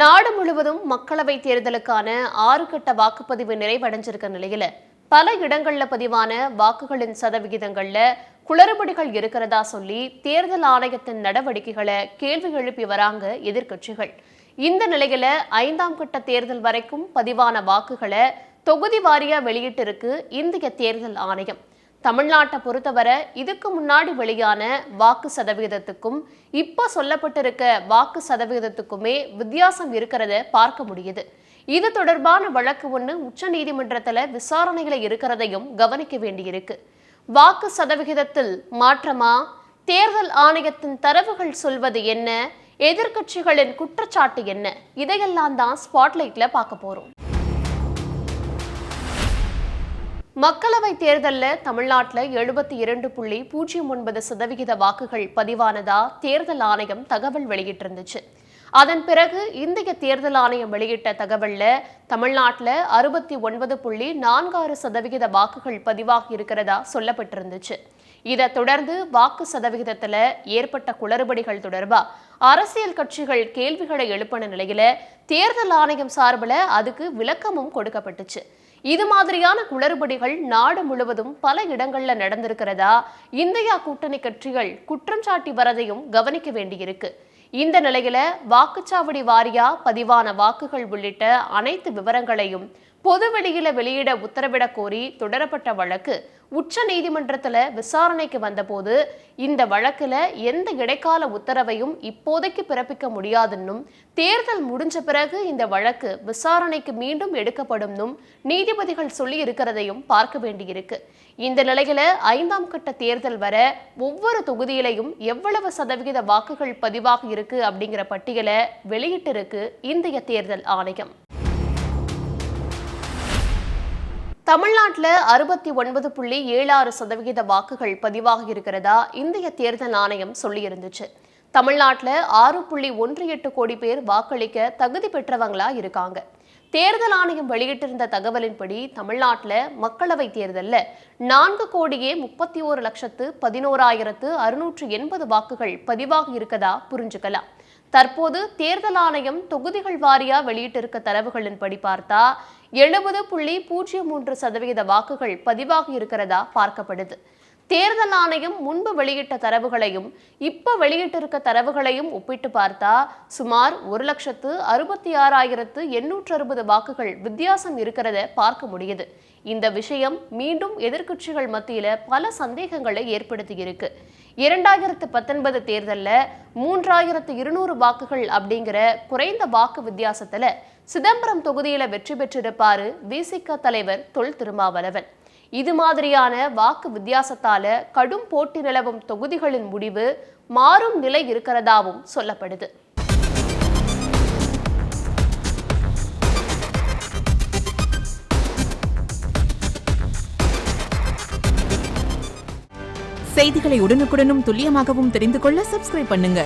நாடு முழுவதும் மக்களவைத் தேர்தலுக்கான 6 கட்ட வாக்குப்பதிவு நிறைவடைஞ்சிருக்க நிலையில பல இடங்கள்ல பதிவான வாக்குகளின் சதவிகிதங்கள்ல குளறுபடிகள் இருக்கிறதா சொல்லி தேர்தல் ஆணையத்தின் நடவடிக்கைகளை கேள்வி எழுப்பி வராங்க எதிர்க்கட்சிகள். இந்த நிலையில 5ஆம் கட்ட தேர்தல் வரைக்கும் பதிவான வாக்குகளை தொகுதி வாரியா வெளியிட்டிருக்கு இந்திய தேர்தல் ஆணையம். தமிழ்நாட்டை பொறுத்தவரை இதுக்கு முன்னாடி வெளியான வாக்கு சதவிகிதத்துக்கும் இப்ப சொல்லப்பட்டிருக்க வாக்கு சதவிகிதத்துக்குமே வித்தியாசம் இருக்கிறத பார்க்க முடியுது. இது தொடர்பான வழக்கு ஒன்று உச்ச நீதிமன்றத்தில் விசாரணைகளை இருக்கிறதையும் கவனிக்க வேண்டியிருக்கு. வாக்கு சதவிகிதத்தில் மாற்றமா? தேர்தல் ஆணையத்தின் தரவுகள் சொல்வது என்ன? எதிர்க்கட்சிகளின் குற்றச்சாட்டு என்ன? இதையெல்லாம் தான் ஸ்பாட்லைட்ல பார்க்க போறோம். மக்களவை தேர்தலில் தமிழ்நாட்டில் 72.09% வாக்குகள் பதிவானதா தேர்தல் ஆணையம் தகவல் வெளியிட்டிருந்துச்சு. அதன் பிறகு இந்திய தேர்தல் ஆணையம் வெளியிட்ட தகவல்ல தமிழ்நாட்டில் 69.46% வாக்குகள் பதிவாகி இருக்கிறதா சொல்லப்பட்டிருந்துச்சு. இதை தொடர்ந்து வாக்கு சதவிகிதத்தில் ஏற்பட்ட குளறுபடிகள் தொடர்பா அரசியல் கட்சிகள் கேள்விகளை எழுப்பின நிலையில தேர்தல் ஆணையம் சார்பில் அதுக்கு விளக்கமும் கொடுக்கப்பட்டுச்சு. இது மாதிரியான குளறுபடிகள் நாடு முழுவதும் பல இடங்கள்ல நடந்திருக்கிறதா இந்தியா கூட்டணி கட்சிகள் குற்றம் சாட்டி வரதையும் கவனிக்க வேண்டியிருக்கு. இந்த நிலையில வாக்குச்சாவடி வாரியா பதிவான வாக்குகள் உள்ளிட்ட அனைத்து விவரங்களையும் பொதுவெளியில வெளியிட உத்தரவிடக் கோரி தொடரப்பட்ட வழக்கு உச்ச நீதிமன்றத்துல விசாரணைக்கு வந்தபோது இந்த வழக்குல எந்த இடைக்கால உத்தரவையும் இப்போதைக்கு பிறப்பிக்க முடியாதுன்னும் தேர்தல் முடிஞ்ச பிறகு இந்த வழக்கு விசாரணைக்கு மீண்டும் எடுக்கப்படும் நீதிபதிகள் சொல்லி இருக்கிறதையும் பார்க்க வேண்டியிருக்கு. இந்த நிலையில 5ஆம் கட்ட தேர்தல் வர ஒவ்வொரு தொகுதியிலையும் எவ்வளவு சதவிகித வாக்குகள் பதிவாக இருக்கு அப்படிங்கிற பட்டியலை வெளியிட்டிருக்கு இந்திய தேர்தல் ஆணையம். தமிழ்நாட்டில் 69.76% வாக்குகள் பதிவாக இருக்கிறதா இந்திய தேர்தல் ஆணையம் சொல்லியிருந்துச்சு. தமிழ்நாட்டில் 6.18 கோடி பேர் வாக்களிக்க தகுதி பெற்றவங்களா இருக்காங்க. தேர்தல் ஆணையம் வெளியிட்டிருந்த தகவலின்படி தமிழ்நாட்டில் மக்களவை தேர்தலில் 4,31,11,680 வாக்குகள் பதிவாகி இருக்கதா புரிஞ்சுக்கலாம். தற்போது தேர்தல் ஆணையம் தொகுதிகள் வாரியா வெளியிட்டிருக்க தரவுகளின்படி பார்த்தா 70.03% வாக்குகள் பதிவாகி இருக்கிறதா பார்க்கப்படுது. தேர்தல் ஆணையம் முன்பு வெளியிட்ட தரவுகளையும் இப்ப வெளியிட்டிருக்க தரவுகளையும் ஒப்பிட்டு பார்த்தா சுமார் 1,66,860 வாக்குகள் வித்தியாசம் இருக்கிறத பார்க்க முடியுது. இந்த விஷயம் மீண்டும் எதிர்க்கட்சிகள் மத்தியில பல சந்தேகங்களை ஏற்படுத்தியிருக்கு. 2019 தேர்தலில் 3,200 வாக்குகள் அப்படிங்கிற குறைந்த வாக்கு வித்தியாசத்துல சிதம்பரம் தொகுதியில வெற்றி பெற்றிருப்பாரு விசிக தலைவர் தொல் திருமாவளவன். இது மாதிரியான வாக்கு வித்தியாசத்தால கடும் போட்டி நிலவும் தொகுதிகளின் முடிவு மாறும் நிலை இருக்கிறதாவும் சொல்லப்படுது. செய்திகளை உடனுக்குடனும் துல்லியமாகவும் தெரிந்து கொள்ள சப்ஸ்கிரைப் பண்ணுங்க.